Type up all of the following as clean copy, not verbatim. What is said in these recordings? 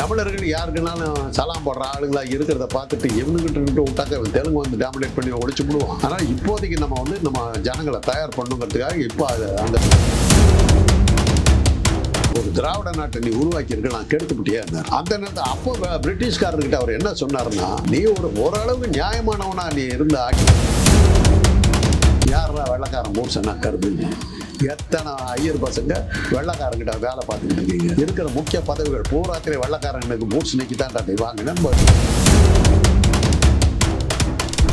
தமிழர்கள் யாருக்குனாலும் சலாம் போடுற ஆளுங்களா இருக்கிறத பார்த்துட்டு இவனுக்கிட்ட விட்டாக்க தெலுங்கு வந்து டாமினேட் பண்ணி ஒழிச்சு விடுவோம். ஆனால் இப்போதைக்கு நம்ம ஜனங்களை தயார் பண்ணுங்கிறதுக்காக இப்போ அந்த ஒரு திராவிட நாட்டை நீ உருவாக்கி இருக்க நான் கெடுத்துக்கிட்டே இருந்தார். அந்த நேரத்தில் அப்போ பிரிட்டிஷ்காரர்கிட்ட அவர் என்ன சொன்னார்னா, நீ ஓரளவுக்கு நியாயமானவனா நீ இருந்த யாரா வெள்ளக்காரன் மூர்சனா கருதுங்க. எத்தனை ஐயர் பசங்க வெள்ளக்காரங்கிட்ட வேலை பார்த்துக்கிட்டு இருக்கீங்க. இருக்கிற முக்கிய பதவிகள் பூராத்திரை வெள்ளக்காரனுக்கு மூச்சு நீக்கி தான் வாங்கினேன்.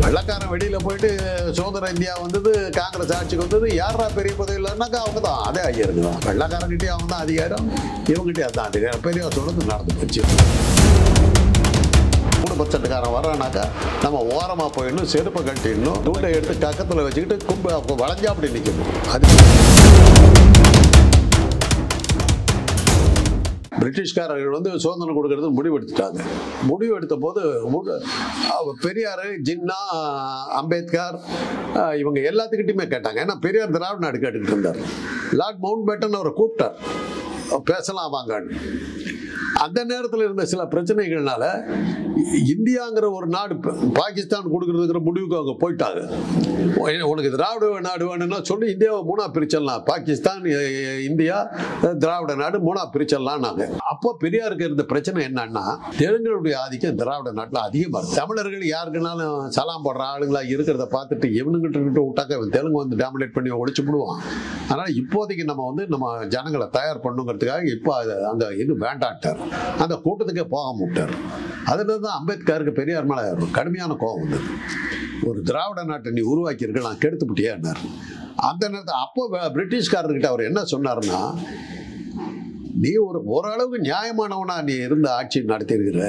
வெள்ளக்காரன் வெளியில் போயிட்டு சுதந்திர இந்தியா வந்தது, காங்கிரஸ் ஆட்சிக்கு வந்தது, யாரா பெரிய பதவி இல்லைன்னாக்கா அவங்க தான். அதே ஐயருக்கு தான். வெள்ளக்காரங்கிட்டே அவங்க தான் அதிகாரம், இவங்ககிட்டே அதுதான் அதிகாரம். பெரிய சொல்றது நடந்து போச்சு. 3% வர்றானாக்கா நம்ம ஓரமாக போயிடணும், செருப்பை கட்டிடணும், தூண்டை எடுத்து கக்கத்தில் வச்சுக்கிட்டு கும்பு அப்போ வளைஞ்சா அப்படி நிற்கணும். அது பிரிட்டிஷ்காரர்கள் வந்து சுதந்திரம் கொடுக்கறது முடிவெடுத்துட்டாங்க. முடிவெடுத்த போது பெரியார், ஜின்னா, அம்பேத்கர் இவங்க எல்லாத்துக்கிட்டையுமே கேட்டாங்க. ஏன்னா பெரியார் திராவிட நாடு கேட்டுக்கிட்டு இருந்தார். லார்ட் மவுண்ட் பேட்டன் அவரை கூப்பிட்டார், பேசலாம் வாங்கன்னு. அந்த நேரத்தில் இருந்த சில பிரச்சனைகள்னால இந்தியாங்கிற ஒரு நாடு பாகிஸ்தான் கொடுக்கறதுங்கிற முடிவுக்கு அவங்க போயிட்டாங்க. உனக்கு திராவிட நாடு வேணும்னா சொல்லி இந்தியாவை 3ஆ பிரிச்சிடலாம், பாகிஸ்தான், இந்தியா, திராவிட நாடு 3ஆ பிரிச்சிடலாம். நாங்கள் அப்போ பெரியாருக்கு இருந்த பிரச்சனை என்னன்னா, தெலுங்குடைய ஆதிக்கம் திராவிட நாட்டில் அதிகமாக இருக்கு. தமிழர்கள் யாருக்குனாலும் சலாம் போடுற ஆளுங்களா இருக்கிறத பார்த்துட்டு இவனுங்கிட்ட விட்டாக்க தெலுங்கு வந்து டாமினேட் பண்ணி ஒழிச்சு விடுவான். அதனால் இப்போதைக்கு நம்ம ஜனங்களை தயார் பண்ணுங்கிறதுக்காக இப்போ அந்த இது வேண்டாட்டார். அந்த கூட்டத்துக்கே போக விட்டார். அதுல தான் அம்பேத்கருக்கு பெரியார் மேல கடுமையான கோபம் வந்தது. ஒரு திராவிட நாட்டை நீ உருவாக்கி இருக்க நான் கெடுத்துப்பட்டியார். அந்த நேரத்தில் அப்போ பிரிட்டிஷ்காரர்கிட்ட அவர் என்ன சொன்னார்னா, நீ ஓரளவுக்கு நியாயமானவனா நீ இருந்த ஆட்சி நடத்தியிருக்கிற,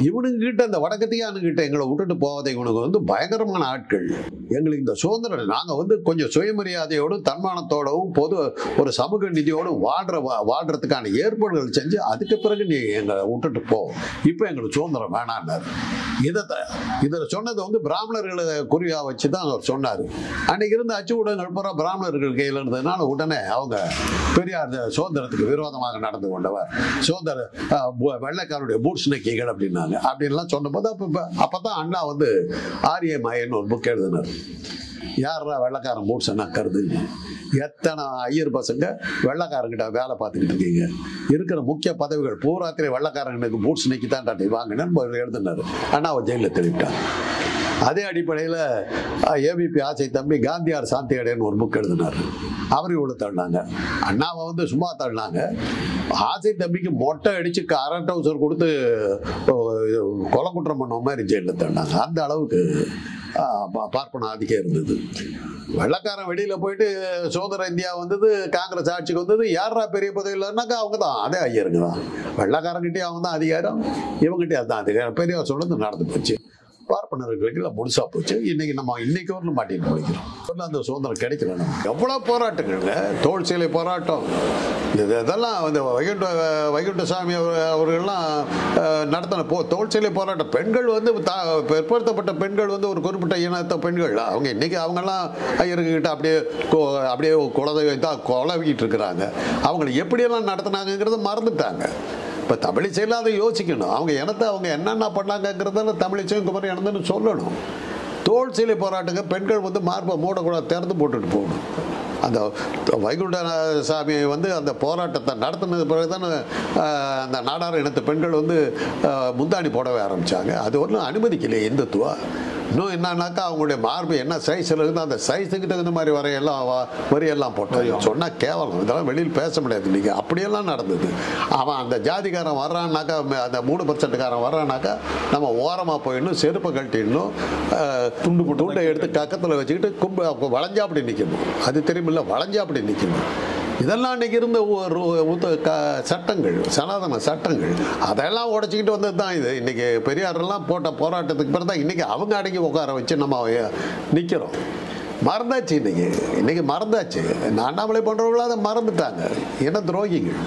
இவனுங்கிட்ட அந்த வடக்கத்தியானுங்கிட்ட எங்களை விட்டுட்டு போவதை இவனுக்கு வந்து பயங்கரமான ஆட்கள். எங்களுக்கு இந்த சுதந்திரம் நாங்கள் வந்து கொஞ்சம் சுயமரியாதையோடும் தன்மானத்தோடவும் பொது ஒரு சமூக நிதியோடும் வாழ்றதுக்கான ஏற்பாடுகள் செஞ்சு அதுக்கு பிறகு நீ எங்களை விட்டுட்டு போ, இப்போ எங்களுக்கு சுதந்திரம் வேணான்னாரு. இதில் சொன்னது வந்து பிராமணர்களை குறியா வச்சு தான் அவர் சொன்னார். அன்னைக்கு இருந்த அச்சு ஊடகங்கள் பூரா பிராமணர்கள் கையில் இருந்ததுனால உடனே அவங்க பெரியார் சுதந்திரத்துக்கு விரோதமாக நடந்து கொண்டவர், சுதந்திர வெள்ளைக்காரனுடைய பூட்ஸ்னக்கிகள் அப்படின்லாம் சொன்னபோது அப்பதான் அண்ணா வந்து ஆரிய மாயன்னு ஒரு புக் எழுதினார். யாரா வெள்ளக்காரன் மூர்சனா கருதுங்க. எத்தனை ஐயர் பசங்க வெள்ளக்காரங்கிட்ட வேலை பார்த்துக்கிட்டு இருக்கீங்க. இருக்கிற முக்கிய பதவிகள் பூராத்திரை வெள்ளக்காரனுக்கு பூட்ஸ் நீக்கி தான் வாங்கினேன்னு எழுதினார். அண்ணாவை ஜெயிலில் தள்ளிவிட்டார். அதே அடிப்படையில் ஏபிபி ஆசை தம்பி காந்தியார் சாந்தி அடையன்னு ஒரு புக் எழுதினார். அவரையும் உள்ள தள்ளினாங்க. அண்ணாவை வந்து சும்மா தள்ளினாங்க. ஆசை தம்பிக்கு மொட்டை அடித்து கரை டவுசர் கொடுத்து கொலை குற்றம் பண்ண மாதிரி ஜெயிலில் தள்ளினாங்க. அந்த அளவுக்கு பார்ப்பன ஆதிக்கம் இருந்தது. வெள்ளக்காரன் வெளியில் போயிட்டு சுதந்திர இந்தியா வந்தது, காங்கிரஸ் ஆட்சிக்கு வந்தது, யாரா பெரிய பதவி இல்லைன்னாக்கா அவங்க தான். அதே ஐயருங்க தான். வெள்ளக்காரங்கிட்டே அவங்க தான் அதிகாரம், இவங்ககிட்டே அதுதான் அதிகாரம். பெரியவர் சொன்னது நடந்து போச்சு. பார்ப்பனர்களுக்கு முழுசா போச்சு. இன்னைக்கு ஒரு மாட்டின்னு முடிக்கிறோம். அந்த சுதந்திரம் கிடைக்கல. எவ்வளோ போராட்டங்கள்ங்க, தோல் சேலை போராட்டம், இதெல்லாம் வந்து வைகுண்டசாமி அவர்கள்லாம் நடத்தின தோல் சேலை போராட்டம். பெண்கள் வந்து பிற்படுத்தப்பட்ட பெண்கள் வந்து ஒரு குறிப்பிட்ட இனத்த பெண்கள் அவங்க இன்னைக்கு அவங்கெல்லாம் ஐயர்கிட்ட அப்படியே குலதெய்வம் தான் குலவிக்கிட்டு இருக்கிறாங்க. அவங்களை எப்படியெல்லாம் நடத்தினாங்கிறத மறந்துட்டாங்க. இப்போ தமிழிசையில் அதை யோசிக்கணும். அவங்க இனத்தை அவங்க என்னென்ன பண்ணாங்கிறத தமிழிசையும் குமரி இனம்னு சொல்லணும். தோல் சீலை போராட்டங்க பெண்கள் வந்து மார்பை மூடக்கூடாது, திறந்து போட்டுட்டு போகணும். அந்த வைகுண்டசாமி வந்து அந்த போராட்டத்தை நடத்தினது பிறகு தானே அந்த நாடார் இனத்து பெண்கள் வந்து முந்தாணி போடவே ஆரம்பித்தாங்க. அது ஒன்றும் அனுமதிக்கலையே இந்துத்துவா. இன்னும் என்னன்னாக்கா அவங்களுடைய மார்பு என்ன சைஸில் இருந்து அந்த சைஸுக்கு தகுந்த மாதிரி வரியெல்லாம் போட்டாங்க. சொன்னால் கேவலம், இதெல்லாம் வெளியில் பேச முடியாது. நீங்கள் அப்படியெல்லாம் நடந்தது. அவன் அந்த ஜாதிக்காரன் வர்றான்னாக்கா, அந்த 3% வர்றானாக்கா நம்ம ஓரமாக போயிடணும், செருப்பை கட்டிடணும், துண்டை எடுத்து கக்கத்தில் வச்சுக்கிட்டு கும்பு வளைஞ்சா அப்படி நிற்கணும். அது தெரியுமில்ல, வளைஞ்சா அப்படி நிற்கணும். இதெல்லாம் அன்றைக்கி இருந்த சட்டங்கள், சனாதன சட்டங்கள், அதெல்லாம் உடைச்சிக்கிட்டு வந்தது தான் இது. இன்றைக்கி பெரியாரெல்லாம் போட்ட போராட்டத்துக்கு பிறகு தான் இன்றைக்கி அவங்க அடங்கி உட்கார வச்சு நம்ம நிற்கிறோம். மறந்தாச்சு. இன்னைக்கு மறந்தாச்சு. அண்ணாமலை போன்றவர்களும் அதை மறந்துட்டாங்க. என்ன துரோகிகள்.